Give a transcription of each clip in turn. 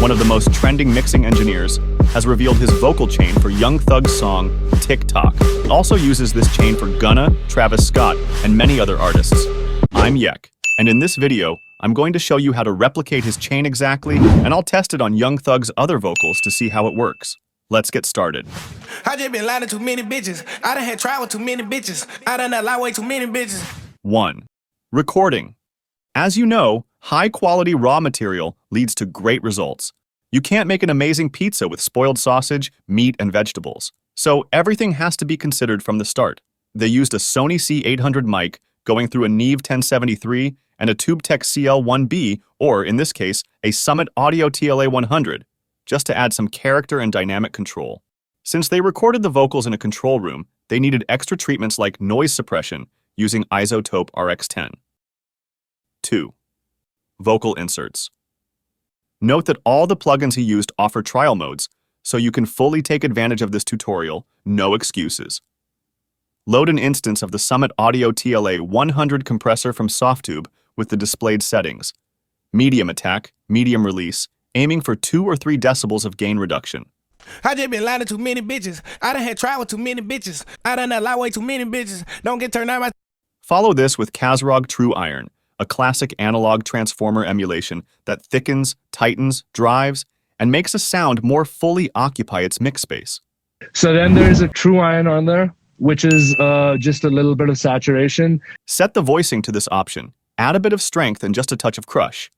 one of the most trending mixing engineers, has revealed his vocal chain for Young Thug's song, TikTok. It also uses this chain for Gunna, Travis Scott, and many other artists. I'm Yek, and in this video, I'm going to show you how to replicate his chain exactly, and I'll test it on Young Thug's other vocals to see how it works. Let's get started. I just been lying to too many bitches. I done had tried with too many bitches. I done lie way too many bitches. 1. Recording. As you know, high-quality raw material leads to great results. You can't make an amazing pizza with spoiled sausage, meat, and vegetables. So everything has to be considered from the start. They used a Sony C800 mic going through a Neve 1073 and a TubeTech CL1B, or in this case, a Summit Audio TLA100, just to add some character and dynamic control. Since they recorded the vocals in a control room, they needed extra treatments like noise suppression using iZotope RX10. 2. Vocal inserts. Note that all the plugins he used offer trial modes, so you can fully take advantage of this tutorial, no excuses. Load an instance of the Summit Audio TLA100 compressor from Softube with the displayed settings. Medium attack, medium release, aiming for 2 or 3 decibels of gain reduction. I just been lying to too many bitches. I done had tried with too many bitches. I done lie way too many bitches. Don't get turned on by... Follow this with Kazrog True Iron, a classic analog transformer emulation that thickens, tightens, drives, and makes a sound more fully occupy its mix space. So then there's a True Iron on there, which is just a little bit of saturation. Set the voicing to this option. Add a bit of strength and just a touch of crush.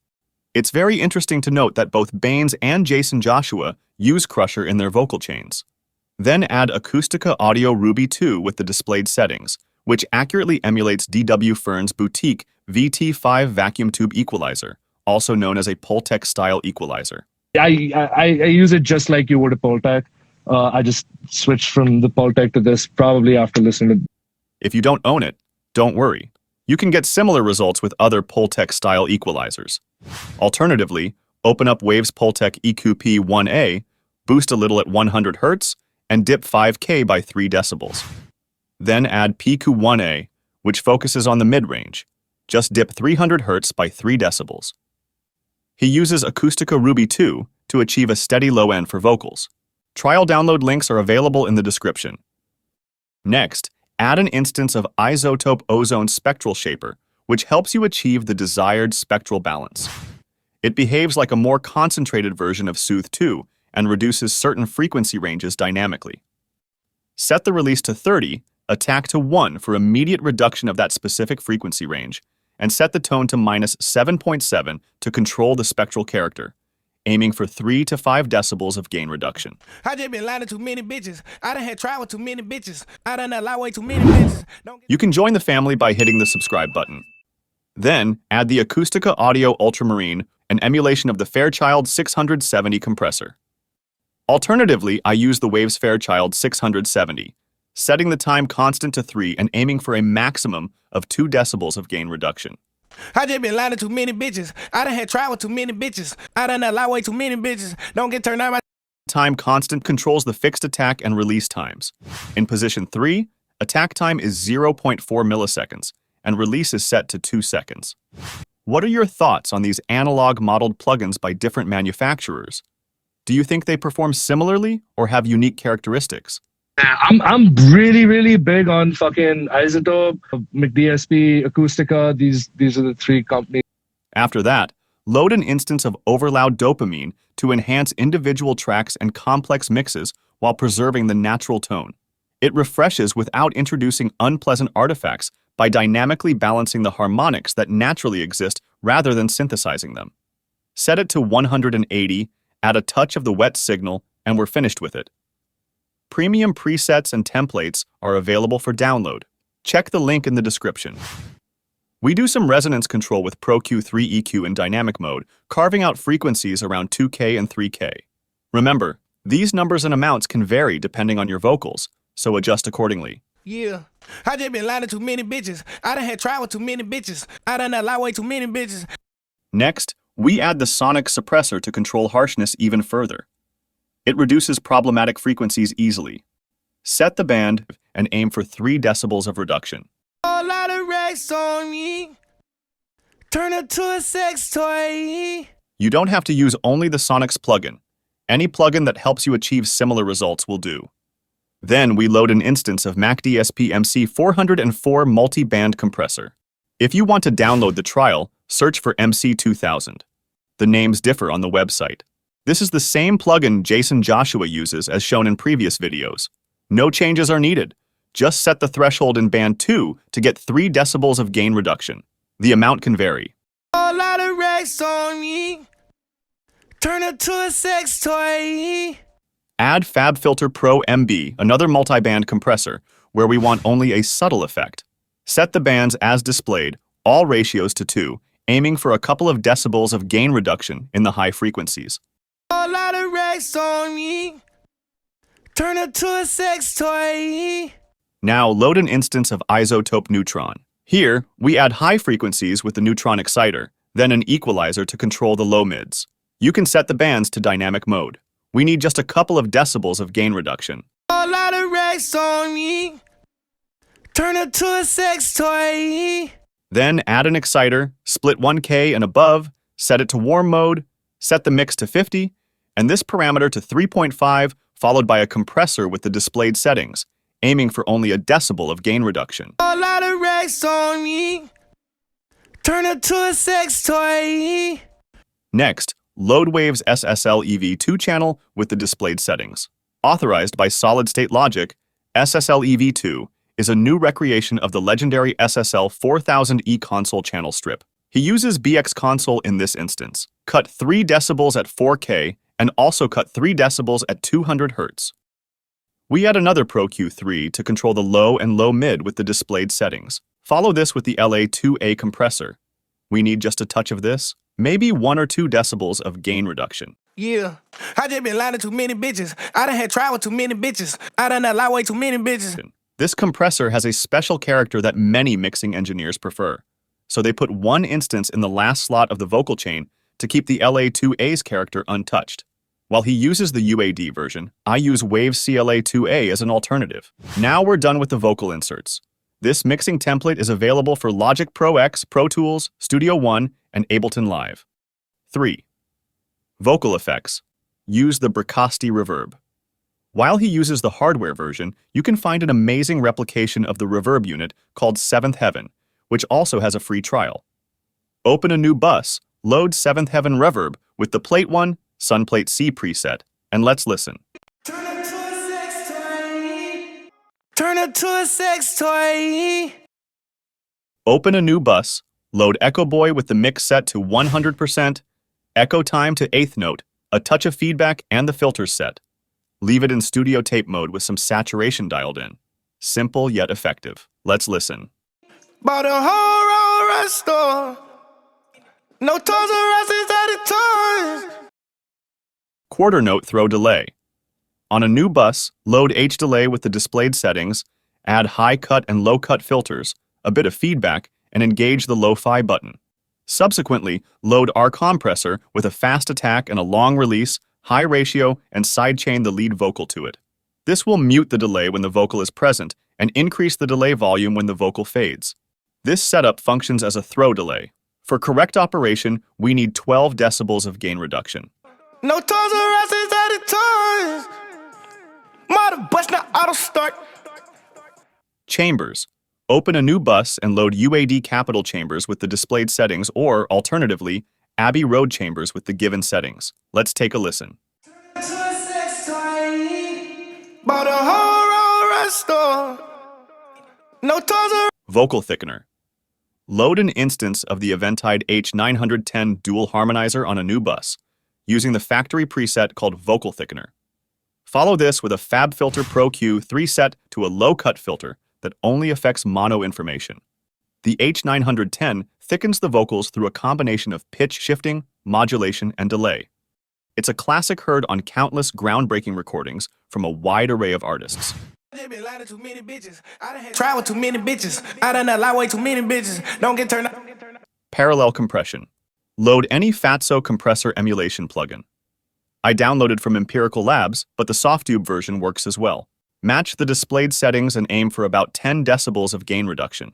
It's very interesting to note that both Bainz and Jason Joshua use Crusher in their vocal chains. Then add Acoustica Audio Ruby 2 with the displayed settings, which accurately emulates D.W. Fern's boutique VT5 vacuum tube equalizer, also known as a Pultec style equalizer. I use it just like you would a Pultec. I just switched from the Pultec to this probably after listening to... If you don't own it, don't worry. You can get similar results with other Pultec style equalizers. Alternatively, open up Waves Pultec EQP1A, boost a little at 100 Hz, and dip 5K by 3 decibels. Then add PQ1A, which focuses on the mid-range. Just dip 300 Hz by 3 decibels. He uses Acoustica Ruby 2 to achieve a steady low end for vocals. Trial download links are available in the description. Next, add an instance of iZotope Ozone Spectral Shaper, which helps you achieve the desired spectral balance. It behaves like a more concentrated version of Soothe 2 and reduces certain frequency ranges dynamically. Set the release to 30, attack to 1 for immediate reduction of that specific frequency range, and set the tone to -7.7 to control the spectral character, aiming for 3 to 5 decibels of gain reduction. I just been lying to too many bitches. I done had tried with too many bitches. I done lie way too many bitches. You can join the family by hitting the subscribe button. Then, add the Acoustica Audio Ultramarine, an emulation of the Fairchild 670 compressor. Alternatively, I use the Waves Fairchild 670, setting the time constant to 3 and aiming for a maximum of 2 decibels of gain reduction. I just been lying to too many bitches. I done had tried with too many bitches. I done lie way too many bitches. Don't get turned on by... Time constant controls the fixed attack and release times. In position 3, attack time is 0.4 milliseconds, and release is set to 2 seconds. What are your thoughts on these analog modeled plugins by different manufacturers? Do you think they perform similarly or have unique characteristics? I'm really big on fucking iZotope, McDSP, Acoustica. These are the 3 companies. After that, load an instance of overloud Dopamin to enhance individual tracks and complex mixes while preserving the natural tone. It refreshes without introducing unpleasant artifacts by dynamically balancing the harmonics that naturally exist rather than synthesizing them. Set it to 180, add a touch of the wet signal, and we're finished with it. Premium presets and templates are available for download. Check the link in the description. We do some resonance control with Pro Q3 EQ in dynamic mode, carving out frequencies around 2K and 3K. Remember, these numbers and amounts can vary depending on your vocals, so adjust accordingly. Yeah, I just been lying to too many bitches. I done had tried with too many bitches. I done lie way too many bitches. Next, we add the sonic suppressor to control harshness even further. It reduces problematic frequencies easily. Set the band and aim for 3 decibels of reduction. A lot of racks on me. Turn it to a sex toy. You don't have to use only the Sonics plugin. Any plugin that helps you achieve similar results will do. Then we load an instance of McDSP MC404 Multiband Compressor. If you want to download the trial, search for MC2000. The names differ on the website. This is the same plugin Jason Joshua uses as shown in previous videos. No changes are needed. Just set the threshold in band 2 to get 3 decibels of gain reduction. The amount can vary. A lot of racks on me. Turn it to a sex toy. Add FabFilter Pro MB, another multiband compressor, where we want only a subtle effect. Set the bands as displayed, all ratios to 2, aiming for a couple of decibels of gain reduction in the high frequencies. A lot of racks on me. Turn it to a sex toy. Now load an instance of isotope neutron. Here, we add high frequencies with the neutron exciter, then an equalizer to control the low mids. You can set the bands to dynamic mode. We need just a couple of decibels of gain reduction. A lot of racks on me. Turn it to a sex toy. Then add an exciter, split 1K and above, set it to warm mode, set the mix to 50, and this parameter to 3.5, followed by a compressor with the displayed settings, aiming for only a decibel of gain reduction. A lot of racks on me. Turn it to a sex toy. Next, load Waves SSL EV2 channel with the displayed settings. Authorized by Solid State Logic, SSL EV2 is a new recreation of the legendary SSL 4000E console channel strip. He uses BX console in this instance, cut 3 decibels at 4K, and also cut 3 decibels at 200 Hz. We add another Pro Q3 to control the low and low mid with the displayed settings. Follow this with the LA2A compressor. We need just a touch of this, maybe 1 or 2 decibels of gain reduction. Yeah, I just been lying to too many bitches. I done had trial with too many bitches. I done lie way too many bitches. This compressor has a special character that many mixing engineers prefer. So they put one instance in the last slot of the vocal chain to keep the LA2A's character untouched. While he uses the UAD version, I use Waves CLA2A as an alternative. Now we're done with the vocal inserts. This mixing template is available for Logic Pro X, Pro Tools, Studio One, and Ableton Live. 3. Vocal effects. Use the Bricasti Reverb. While he uses the hardware version, you can find an amazing replication of the Reverb unit called 7th Heaven, which also has a free trial. Open a new bus, load 7th Heaven Reverb with the Plate 1, Sunplate C preset, and let's listen. Turn it to a sex toy. Turn it to a sex toy. Open a new bus, load Echo Boy with the mix set to 100%, echo time to 8th note, a touch of feedback, and the filters set. Leave it in studio tape mode with some saturation dialed in. Simple yet effective. Let's listen. Bought a whole roll store. No Toys R Us is at the toys. Quarter note throw delay. On a new bus, load H delay with the displayed settings, add high cut and low cut filters, a bit of feedback, and engage the lo-fi button. Subsequently, load R compressor with a fast attack and a long release, high ratio, and sidechain the lead vocal to it. This will mute the delay when the vocal is present and increase the delay volume when the vocal fades. This setup functions as a throw delay. For correct operation, we need 12 decibels of gain reduction. No Toys R Us is at the toys. Model bus not auto start. Chambers. Open a new bus and load UAD capital chambers with the displayed settings or, alternatively, Abbey Road chambers with the given settings. Let's take a listen. Bought a whole roll store. No Toys R Us. Vocal thickener. Load an instance of the Eventide H910 dual harmonizer on a new bus, using the factory preset called Vocal Thickener. Follow this with a FabFilter Pro Q3 set to a low-cut filter that only affects mono information. The H910 thickens the vocals through a combination of pitch shifting, modulation, and delay. It's a classic heard on countless groundbreaking recordings from a wide array of artists. I been lying to too many bitches. I done had trial with too many bitches. I done lie way too many bitches. Don't get turned up. Parallel compression. Load any Fatso compressor emulation plugin. I downloaded from Empirical Labs, but the Softube version works as well. Match the displayed settings and aim for about 10 decibels of gain reduction.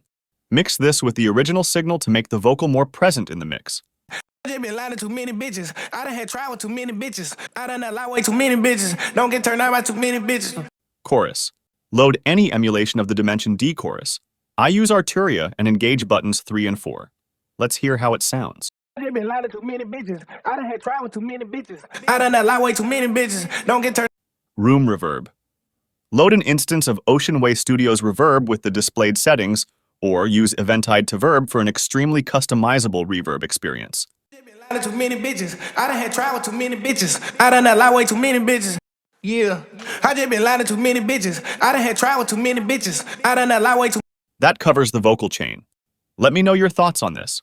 Mix this with the original signal to make the vocal more present in the mix. I just been lying to too many bitches. I done had trial with too many bitches. I done lie way too many bitches. Don't get turned on by too many bitches. Chorus. Load any emulation of the Dimension D chorus. I use Arturia and engage buttons 3 and 4. Let's hear how it sounds. I just been lying to too many bitches. I done had trial with too many bitches. I done lie way too many bitches. Don't get turned. Room Reverb. Load an instance of Ocean Way Studios Reverb with the displayed settings, or use Eventide to Verb for an extremely customizable reverb experience. I just been lying to too many bitches. I done had trial with too many bitches. I done lie way too many bitches. Yeah, I just been lying to too many bitches. I done had trial with too many bitches. I done lie way too. That covers the vocal chain. Let me know your thoughts on this.